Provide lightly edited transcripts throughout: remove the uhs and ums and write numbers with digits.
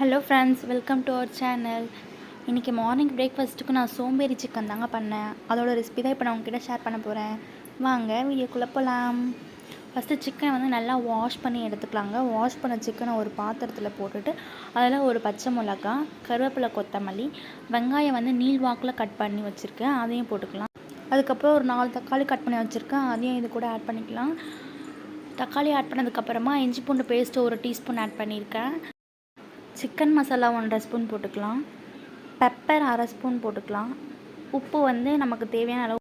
Hello friends, welcome to our channel. இன்றைக்கி morning பிரேக்ஃபாஸ்ட்டுக்கு நான் சோம்பேறி சிக்கன் தாங்க பண்ணேன். அதோட ரெசிபி தான் இப்போ நான் உங்ககிட்ட ஷேர் பண்ண போகிறேன். வாங்க வீடியோக்குள்ளே போகலாம். ஃபஸ்ட்டு சிக்கனை வந்து நல்லா வாஷ் பண்ணி எடுத்துக்கலாங்க. வாஷ் பண்ண சிக்கனை ஒரு பாத்திரத்தில் போட்டுட்டு அதில் ஒரு பச்சை மிளகா, கருவேப்பிலை, கொத்தமல்லி, வெங்காயம் வந்து நீள்வாக்கில் கட் பண்ணி வச்சுருக்கேன், அதையும் போட்டுக்கலாம். அதுக்கப்புறம் ஒரு 4 தக்காளி கட் பண்ணி வச்சுருக்கேன், அதையும் இது கூட ஆட் பண்ணிக்கலாம். தக்காளி ஆட் பண்ணதுக்கப்புறமா இஞ்சி பூண்டு பேஸ்ட்டு 1 டீஸ்பூன் ஆட் பண்ணியிருக்கேன். சிக்கன் மசாலா 1/2 ஸ்பூன் போட்டுக்கலாம். பெப்பர் 1/2 ஸ்பூன் போட்டுக்கலாம். உப்பு வந்து நமக்கு தேவையான அளவு.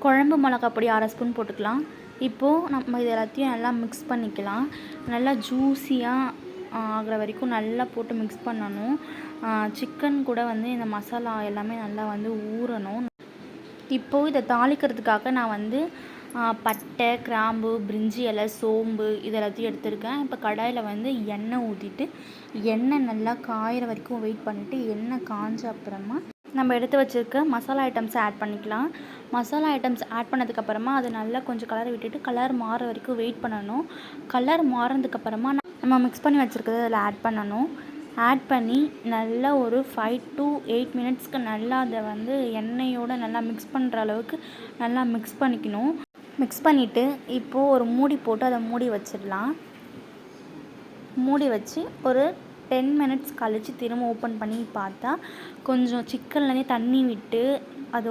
குழம்பு மிளகா பொடி 1/2 ஸ்பூன் போட்டுக்கலாம். இப்போது நம்ம இது எல்லாத்தையும் நல்லா மிக்ஸ் பண்ணிக்கலாம். நல்லா ஜூஸியாக ஆகிற வரைக்கும் நல்லா போட்டு மிக்ஸ் பண்ணணும். சிக்கன் கூட வந்து இந்த மசாலா எல்லாமே நல்லா வந்து ஊறணும். இப்போது இதை தாளிக்கிறதுக்காக நான் வந்து பட்டை, கிராம்பு, பிரிஞ்சி இலை, சோம்பு இது எல்லாத்தையும் எடுத்துருக்கேன். இப்போ கடாயில் வந்து எண்ணெய் ஊற்றிட்டு எண்ணெய் நல்லா காயிற வரைக்கும் வெயிட் பண்ணிவிட்டு எண்ணெய் காஞ்ச அப்புறமா நம்ம எடுத்து வச்சுருக்க மசாலா ஐட்டம்ஸை ஆட் பண்ணிக்கலாம். மசாலா ஐட்டம்ஸ் ஆட் பண்ணதுக்கப்புறமா அது நல்லா கொஞ்சம் கலரை விட்டுட்டு கலர் மாற வரைக்கும் வெயிட் பண்ணணும். கலர் மாறினதுக்கப்புறமா நம்ம மிக்ஸ் பண்ணி வச்சுருக்கிறது அதில் ஆட் பண்ணணும். ஆட் பண்ணி நல்லா ஒரு 5 to 8 மினிட்ஸ்க்கு நல்லா அதை வந்து எண்ணெயோடு நல்லா மிக்ஸ் பண்ணுற அளவுக்கு நல்லா மிக்ஸ் பண்ணிக்கணும். மிக்ஸ் பண்ணிவிட்டு இப்போது ஒரு மூடி போட்டு அதை மூடி வச்சிடலாம். மூடி வச்சு ஒரு 10 மினிட்ஸ் கழித்து திரும்ப ஓப்பன் பண்ணி பார்த்தா கொஞ்சம் சிக்கன்லேருந்தே தண்ணி விட்டு அது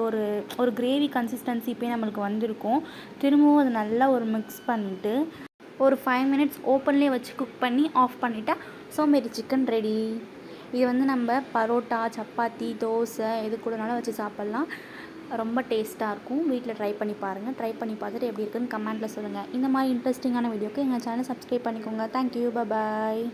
ஒரு கிரேவி கன்சிஸ்டன்சி இப்போயே நம்மளுக்கு வந்திருக்கும். திரும்பவும் அதை நல்லா ஒரு மிக்ஸ் பண்ணிவிட்டு ஒரு 5 மினிட்ஸ் ஓப்பன்லேயே வச்சு குக் பண்ணி ஆஃப் பண்ணிவிட்டா சோம்பேறி சிக்கன் ரெடி. இது வந்து நம்ம பரோட்டா, சப்பாத்தி, தோசை எது கூடனாலும் வச்சு சாப்பிட்லாம். ரொம்ப டேஸ்ட்டாக இருக்கும். வீட்டில் ட்ரை பண்ணி பாருங்கள். ட்ரை பண்ணி பார்த்துட்டு எப்படி இருக்குன்னு கமெண்ட்டில் சொல்லுங்கள். இந்த மாதிரி இன்ட்ரெஸ்டிங்கான வீடியோக்கு எங்கள் சேனலை சப்ஸ்கிரைப் பண்ணிக்கோங்க. தேங்க்யூ, பாய்.